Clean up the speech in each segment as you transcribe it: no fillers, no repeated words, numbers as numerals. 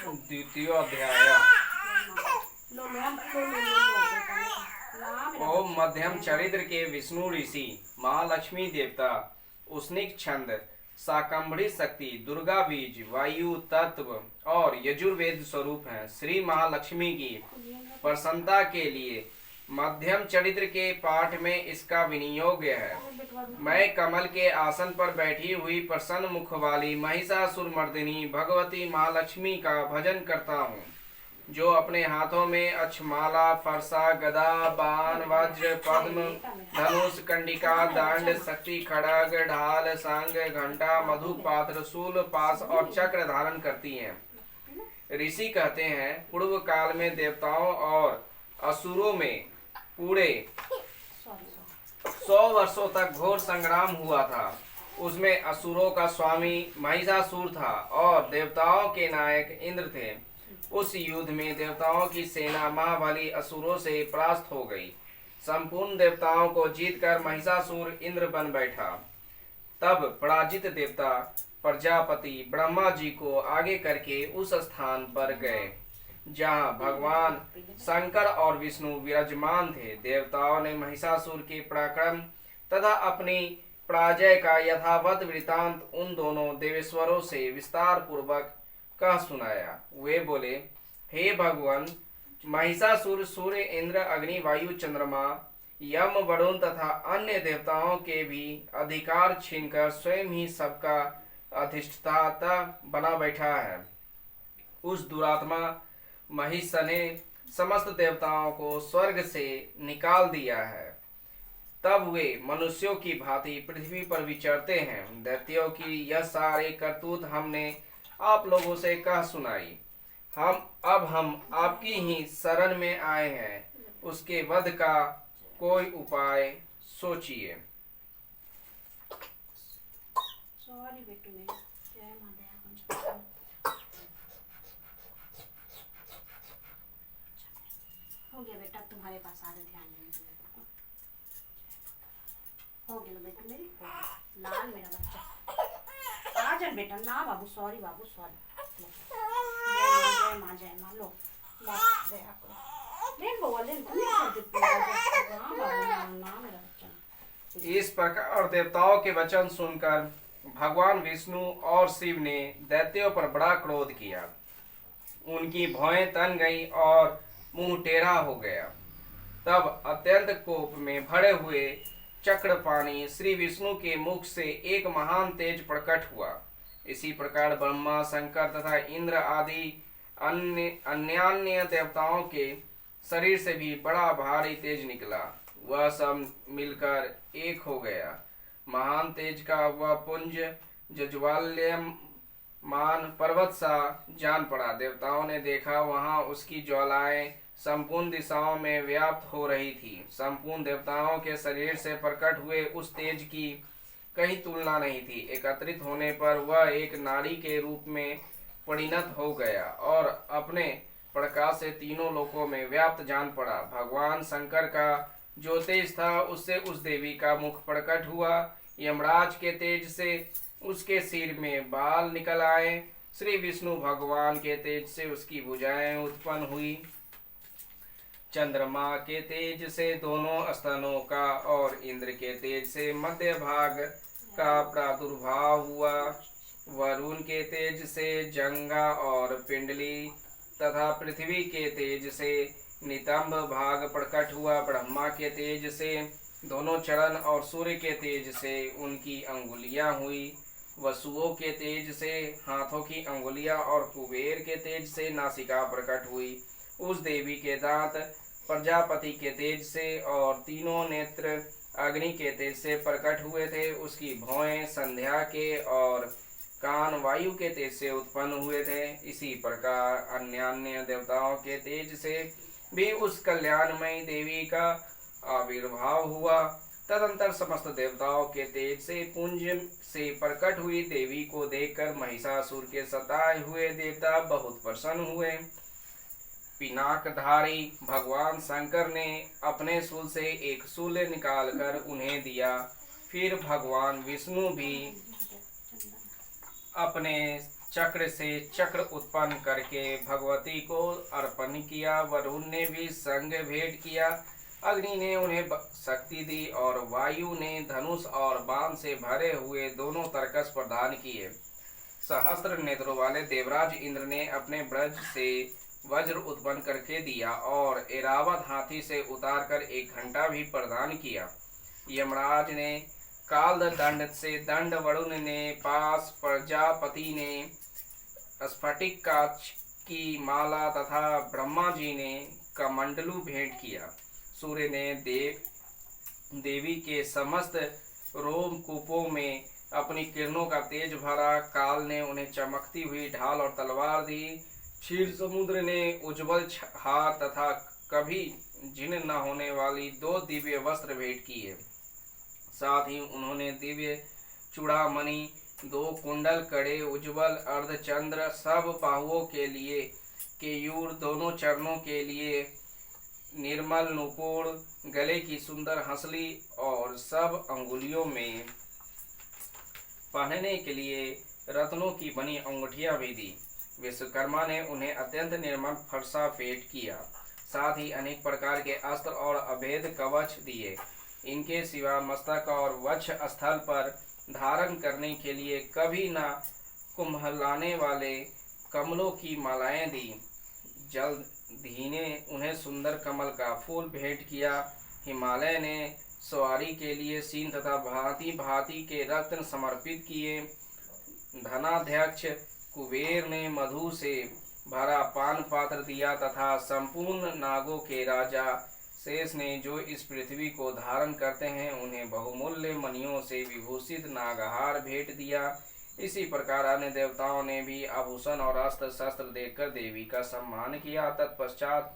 द्वितीय अध्याय। ओम मध्यम चरित्र के विष्णु ऋषि, महालक्ष्मी देवता, उष्णिक छंद, शाकंभरी शक्ति, दुर्गा बीज, वायु तत्व और यजुर्वेद स्वरूप हैं। श्री महालक्ष्मी की प्रसन्नता के लिए मध्यम चरित्र के पाठ में इसका विनियोग है। मैं कमल के आसन पर बैठी हुई प्रसन्न मुख वाली महिषासुरमर्दिनी भगवती महालक्ष्मी का भजन करता हूँ, जो अपने हाथों में अक्षमाला, फरसा, गदा, बाण, वज्र, पद्म, धनुष, कंडिका, दंड, शक्ति, खड़ग, ढाल, संग, घंटा, मधुपात्र, शूल, पास और चक्र धारण करती हैं। ऋषि कहते हैं, पूर्व काल में देवताओं और असुरों में पूरे 100 वर्षों तक घोर संग्राम हुआ था। उसमें असुरों का स्वामी महिषासुर था और देवताओं के नायक इंद्र थे। उस युद्ध में देवताओं की सेना महाबली असुरों से परास्त हो गई। संपूर्ण देवताओं को जीतकर महिषासुर इंद्र बन बैठा। तब पराजित देवता प्रजापति ब्रह्मा जी को आगे करके उस स्थान पर गए जहाँ भगवान शंकर और विष्णु विराजमान थे। देवताओं ने महिषासुर के पराक्रम तथा अपनी पराजय का यथावत वृतांत उन दोनों देवेश्वरों से विस्तार पूर्वक कह सुनाया। वे बोले, हे भगवान, महिषासुर सूर्य, इंद्र, अग्नि, वायु, चंद्रमा, यम, वरुण तथा अन्य देवताओं के भी अधिकार छीनकर स्वयं ही सबका अधिष्ठाता बना बैठा है। उस दुरात्मा महिष ने समस्त देवताओं को स्वर्ग से निकाल दिया है। तब वे मनुष्यों की भांति पृथ्वी पर विचरते हैं। दैत्यों की यह सारे करतूत हमने आप लोगों से कह सुनाई। हम आपकी ही शरण में आए हैं। उसके वध का कोई उपाय सोचिए। हो गया बेटा, तुम्हारे पास सारे ध्यान नहीं देने हो गया बेटा, मेरी लाल मेरा बच्चा आ जा बेटा। ना बाबू सॉरी, बाबू सॉरी। जय माँ जय माँ। लो दया करो, लेन बउआ लेन, तुम नहीं करते। हाँ बाबू, ना मेरा बच्चा। इस प्रकार देवताओं के वचन सुनकर भगवान विष्णु और शिव ने दैत्यों पर बड़ा क्रोध किया। उनकी भौहें तन गई और मुंह टेढ़ा हो गया। तब अत्यंत कोप में भरे हुए चक्रपाणी श्री विष्णु के मुख से एक महान तेज प्रकट हुआ। इसी प्रकार ब्रह्मा, शंकर तथा इंद्र आदि अन्य देवताओं के शरीर से भी बड़ा भारी तेज निकला। वह सब मिलकर एक हो गया। महान तेज का वह पुंज ज्वाल्यमान पर्वत सा जान पड़ा। देवताओं ने देखा, वहां उसकी ज्वालाएं संपूर्ण दिशाओं में व्याप्त हो रही थी। संपूर्ण देवताओं के शरीर से प्रकट हुए उस तेज की कहीं तुलना नहीं थी। एकत्रित होने पर वह एक नारी के रूप में परिणत हो गया और अपने प्रकाश से तीनों लोकों में व्याप्त जान पड़ा। भगवान शंकर का जो तेज था, उससे उस देवी का मुख प्रकट हुआ। यमराज के तेज से उसके सिर में बाल निकल आए। श्री विष्णु भगवान के तेज से उसकी भुजाएं उत्पन्न हुई। चंद्रमा के तेज से दोनों स्तनों का और इंद्र के तेज से मध्य भाग का प्रादुर्भाव हुआ। वरुण के तेज से जंघा और पिंडली तथा पृथ्वी के तेज से नितंब भाग प्रकट हुआ। ब्रह्मा के तेज से दोनों चरण और सूर्य के तेज से उनकी अंगुलियां हुई। वसुओं के तेज से हाथों की अंगुलियां और कुबेर के तेज से नासिका प्रकट हुई। उस देवी के दांत प्रजापति के तेज से और तीनों नेत्र अग्नि के तेज से प्रकट हुए थे। उसकी भौहें संध्या के और कान वायु के तेज से उत्पन्न हुए थे। इसी प्रकार अन्य देवताओं के तेज से भी उस कल्याणमयी देवी का आविर्भाव हुआ। तदंतर समस्त देवताओं के तेज से पुंज से प्रकट हुई देवी को देखकर महिषासुर के सताए हुए देवता बहुत प्रसन्न हुए। पिनाकधारी भगवान शंकर ने अपने शूल से एक शूल निकालकर उन्हें दिया। फिर भगवान विष्णु भी अपने चक्र से चक्र उत्पन्न करके भगवती को अर्पण किया। वरुण ने भी संग भेंट किया। अग्नि ने उन्हें शक्ति दी और वायु ने धनुष और बाण से भरे हुए दोनों तरकस प्रदान किए। सहस्त्र नेत्रों वाले देवराज इंद्र ने अपने ब्रज से वज्र उत्पन्न करके दिया और ऐरावत हाथी से उतारकर एक घंटा भी प्रदान किया। यमराज ने काल दंड से दंड, वरुण ने पास, प्रजापति ने स्फटिक कांच की माला तथा ब्रह्मा जी ने कमंडलू भेंट किया। सूर्य ने देवी के समस्त रोमकूपों में अपनी किरणों का तेज भरा। काल ने उन्हें चमकती हुई ढाल और तलवार दी। क्षीर समुद्र ने उज्ज्वल हार तथा कभी जीर्ण न होने वाली 2 दिव्य वस्त्र भेंट किए। साथ ही उन्होंने दिव्य चूड़ामणि, 2 कुंडल, कड़े, उज्ज्वल अर्धचंद्र, सब बाहुओं के लिए केयूर, दोनों चरणों के लिए निर्मल नुपुर, गले की सुंदर हंसली और सब अंगुलियों में पहनने के लिए रत्नों की बनी अंगूठियां भी दी। विश्वकर्मा ने उन्हें अत्यंत निर्मल फरसा भेंट किया। साथ ही अनेक प्रकार के अस्त्र और अभेद कवच दिए। इनके सिवा मस्तक और वक्ष स्थल पर धारण करने के लिए कभी न कुम्हलाने वाले कमलों की मालाएं दी। जलधि ने उन्हें सुंदर कमल का फूल भेंट किया। हिमालय ने सवारी के लिए सीन तथा भांति भांति के रत्न समर्पित किए। धनाध्यक्ष कुबेर ने मधु से भरा पान पात्र दिया तथा संपूर्ण नागों के राजा शेष ने, जो इस पृथ्वी को धारण करते हैं, उन्हें बहुमूल्य मणियों से विभूषित नागहार भेंट दिया। इसी प्रकार अन्य देवताओं ने भी आभूषण और अस्त्र शस्त्र देकर देवी का सम्मान किया। तत्पश्चात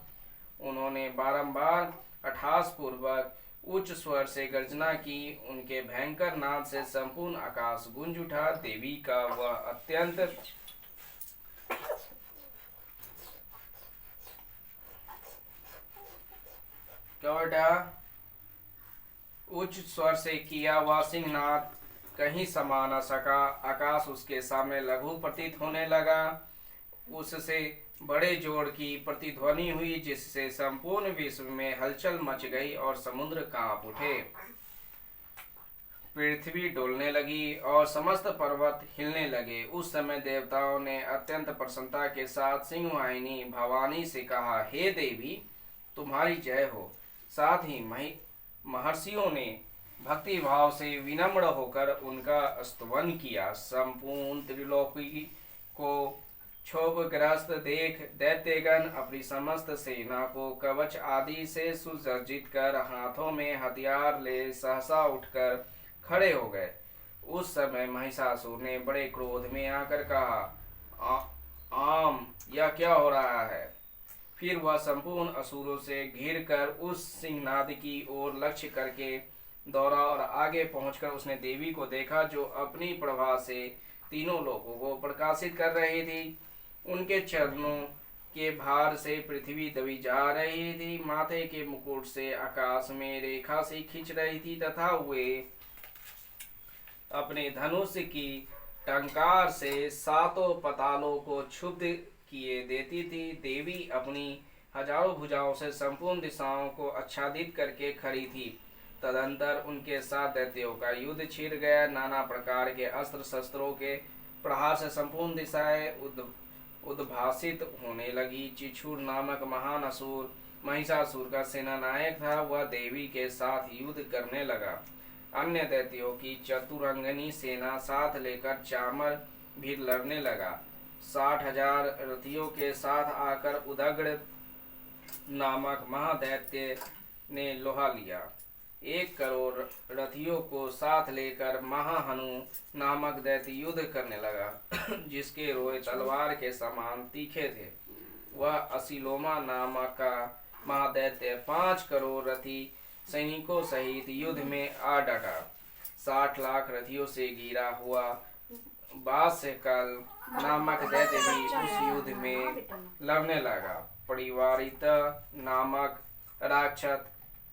उन्होंने बारंबार अट्टहास पूर्वक उच्च स्वर से गर्जना की। उनके भयंकर नाद से संपूर्ण आकाश गूंज उठा। देवी का वह अत्यंत उच्च स्वर से किया वह सिंहनाद कहीं समा न सका। आकाश उसके सामने लघु प्रतीत होने लगा। उससे बड़े जोर की प्रतिध्वनि हुई, जिससे संपूर्ण विश्व में हलचल मच गई और समुद्र कांप उठे। पृथ्वी डोलने लगी और समस्त पर्वत हिलने लगे। उस समय देवताओं ने अत्यंत प्रसन्नता के साथ सिंहवाहिनी भवानी से कहा, हे देवी, तुम्हारी जय हो। साथ ही महर्षियों ने भक्ति भाव से विनम्र होकर उनका स्तवन किया। संपूर्ण त्रिलोकी को क्षोभग्रस्त देख दैत्यगण अपनी समस्त सेना को कवच आदि से सुसज्जित कर हाथों में हथियार ले सहसा उठकर खड़े हो गए। उस समय महिषासुर ने बड़े क्रोध में आकर कहा, आम यह क्या हो रहा है? फिर वह संपूर्ण असुरों से घिर कर उस सिंहनाद की ओर लक्ष्य करके दौड़ा और आगे पहुंचकर उसने देवी को देखा, जो अपनी प्रभा से तीनों लोगों को प्रकाशित कर रही थी। उनके चरणों के भार से पृथ्वी दबी जा रही थी। माथे के मुकुट से आकाश में रेखा से खींच रही थी तथा वे अपने धनुष की टंकार से सातों पतालों को क्षुब्ध किए देती थी। देवी अपनी हजारों भुजाओं से संपूर्ण दिशाओं को आच्छादित करके खड़ी थी। तदंतर उनके साथ दैत्यों का युद्ध छिड़ गया। नाना प्रकार के अस्त्र शस्त्रों के प्रहार से संपूर्ण दिशाएं उद्भासित होने लगी। चिछुर नामक महान असुर महिषासुर का सेनानायक था। वह देवी के साथ युद्ध करने लगा। अन्य दैत्यों की चतुरंगनी सेना साथ लेकर चामर भी लड़ने लगा। 60,000 रथियों के साथ आकर उदग्र नामक महादैत्य ने लोहा लिया। 1 करोड़ रथियों को साथ लेकर महाहनु नामक दैत्य युद्ध करने लगा, जिसके रोए तलवार के समान तीखे थे। वह असिलोमा नामक का महादैत्य 5 करोड़ रथी सैनिकों सहित युद्ध में आ डटा। 60 लाख रथियों से घिरा हुआ बाष्कल नामक दैत्य भी उस युद्ध में लड़ने लगा। परिवारित नामक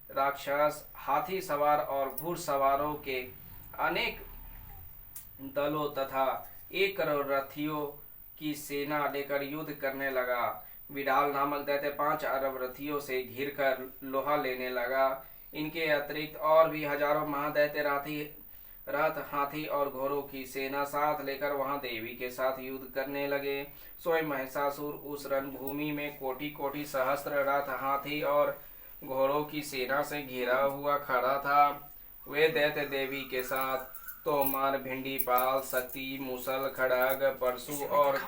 राक्षस हाथी सवार और घुड़सवारों के अनेक दलों तथा 1 करोड़ रथियों की सेना लेकर युद्ध करने लगा। विडाल नामक दैत्य 5 अरब रथियों से घिर कर लोहा लेने लगा। इनके अतिरिक्त और भी हजारों महादैत्य रथ, हाथी और घोड़ों की सेना साथ लेकर वहां देवी के साथ युद्ध करने लगे। स्वयं महिषासुर उस रणभूमि में कोटि कोटि सहस्त्र रथ, हाथी और घोड़ों की सेना से घिरा हुआ खड़ा था। वे दैत्य देवी के साथ तोमर, भिंडी पाल, शक्ति, मूसल, खड़ग, परशु और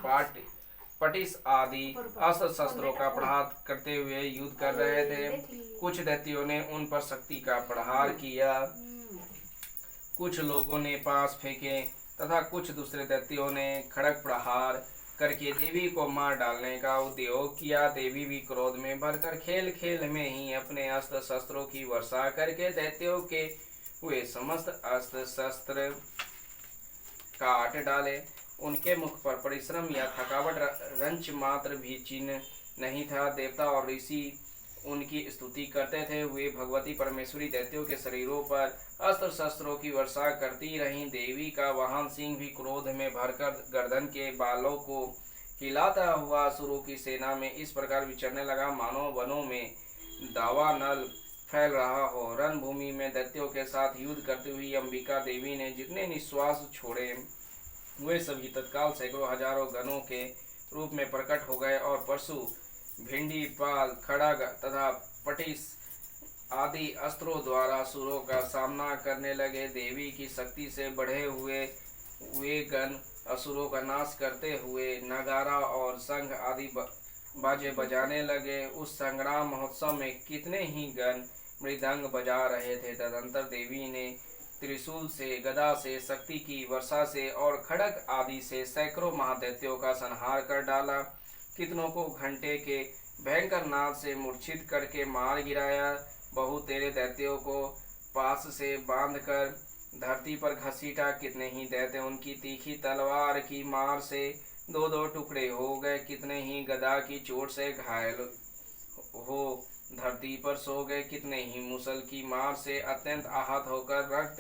पटिस आदि अस्त्र शस्त्रों का प्रहार करते हुए युद्ध कर रहे थे। कुछ दैत्यों ने उन पर शक्ति का प्रहार किया, कुछ लोगों ने पास फेंके तथा कुछ दूसरे दैत्यों ने खड़ग प्रहार करके देवी को मार डालने का उद्योग किया। देवी भी क्रोध में भरकर खेल खेल में ही अपने अस्त्र शस्त्रों की वर्षा करके दैत्यों के वे समस्त अस्त्र शस्त्र काट डाले। उनके मुख पर परिश्रम या थकावट रंच मात्र भी चिन्ह नहीं था। देवता और ऋषि उनकी स्तुति करते थे। वे भगवती परमेश्वरी दैत्यों के शरीरों पर अस्त्र शस्त्रों की वर्षा करती रहीं। देवी का वाहन सिंह भी क्रोध में भरकर गर्दन के बालों को हिलाता हुआ असुरों की सेना में इस प्रकार विचरने लगा मानो वनों में दावानल फैल रहा हो। रणभूमि में दैत्यों के साथ युद्ध करती हुई अंबिका देवी ने जितने निश्वास छोड़े वे सभी तत्काल सैकड़ों हजारों गणों के रूप में प्रकट हो गए और परशु, भिंडी पाल, खड़ग तथा पटिस आदि अस्त्रों द्वारा असुरों का सामना करने लगे। देवी की शक्ति से बढ़े हुए वे गण असुरों का नाश करते हुए नगारा और शंख आदि बाजे बजाने लगे। उस संग्राम महोत्सव में कितने ही गण मृदंग बजा रहे थे। तदंतर देवी ने त्रिशूल से, गदा से, शक्ति की वर्षा से और खड़ग आदि से सैकड़ों महादैत्यों का संहार कर डाला। कितनों को घंटे के भयंकर नाद से मूर्छित करके मार गिराया। बहुतेरे दैत्यों को पास से बांधकर धरती पर घसीटा। कितने ही दैत्य उनकी तीखी तलवार की मार से दो दो टुकड़े हो गए। कितने ही गदा की चोट से घायल हो धरती पर सो गए। कितने ही मुसल की मार से अत्यंत आहत होकर रक्त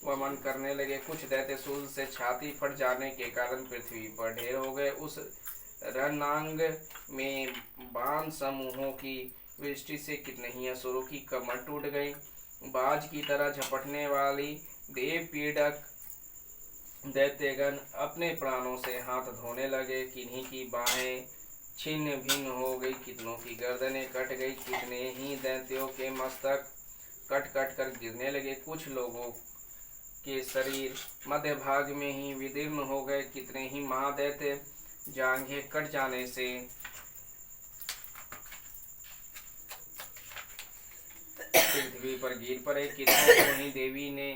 वमन करने लगे। कुछ दैत्य शूल से छाती फट जाने के कारण पृथ्वी पर ढेर हो गए। उस रणांग में बाण समूहों की वृष्टि से कितने ही असुरों की कमर टूट गई। बाज की तरह झपटने वाली देव पीड़क दैत्यगण अपने प्राणों से हाथ धोने लगे। किन्हीं की बाहें छिन्न भिन्न हो गई, कितनों की गर्दनें कट गई। कितने ही दैत्यों के मस्तक कट कट कर गिरने लगे। कुछ लोगों के शरीर मध्य भाग में ही विदीर्ण हो गए। कितने ही महादैत्य जांघें कट जाने से पृथ्वी पर गिर पड़े। कितनों को ही देवी ने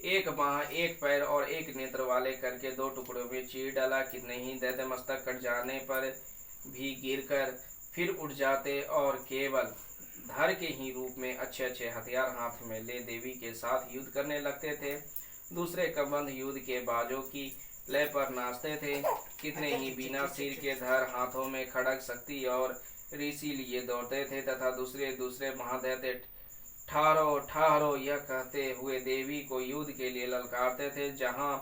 एक बाह, एक पैर और एक नेत्र वाले करके दो टुकड़ों में चीर डाला। कितने ही दैत्य मस्तक कट जाने पर भी गिरकर फिर उठ जाते और केवल धर के ही रूप में अच्छे अच्छे हथियार हाथ में ले देवी के साथ युद्ध करने लगते थे। दूसरे कबंध युद्ध के बाजों की लय पर नाचते थे। कितने ही बिना सिर के धर हाथों में खड़ग, शक्ति और ऋषि लिए दौड़ते थे तथा दूसरे दूसरे महादैत्य ठहरो ठहरो यह कहते हुए देवी को युद्ध के लिए ललकारते थे। जहाँ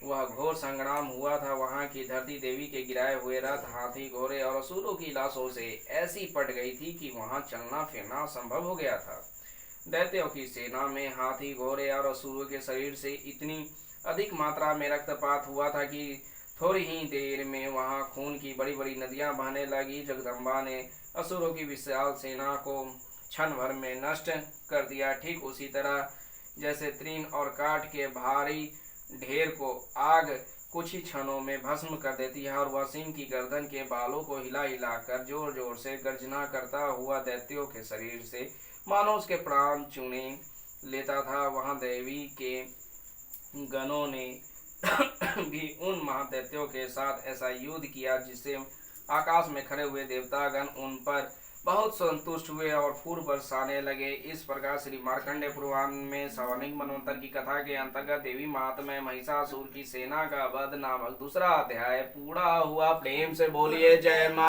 वह घोर संग्राम हुआ था वहाँ की धरती देवी के गिराए हुए रथ, हाथी, घोड़े और असुरों की लाशों से ऐसी पट गई थी कि वहाँ चलना फिरना संभव हो गया था। दैत्यों की सेना में हाथी, घोड़े और असुरों के शरीर से इतनी अधिक मात्रा में रक्तपात हुआ था कि थोड़ी ही देर में वहाँ खून की बड़ी बड़ी नदियाँ बहने लगी। जगदम्बा ने असुरों की विशाल सेना को क्षण भर में नष्ट कर दिया। ठीक उसी तरह जैसे तृण और काठ के भारी ढेर को आग कुछ ही क्षणों में भस्म कर देती है और वह सिंह की गर्दन के बालों को हिला हिला कर जोर जोर से गर्जना करता हुआ दैत्यों के शरीर से मानो उसके प्राण चूने लेता था। वहां देवी के गणों ने भी उन महादैत्यों के साथ ऐसा युद्ध किया जिससे आकाश में खड़े हुए देवतागण उन पर बहुत संतुष्ट हुए और फूल बरसाने लगे। इस प्रकार श्री मार्कंडेय पुराण में सौनिक मनवंतर की कथा के अंतर्गत देवी महात्म्य महिषासुर की सेना का वध नामक दूसरा अध्याय पूरा हुआ। प्रेम से बोलिए जय मां।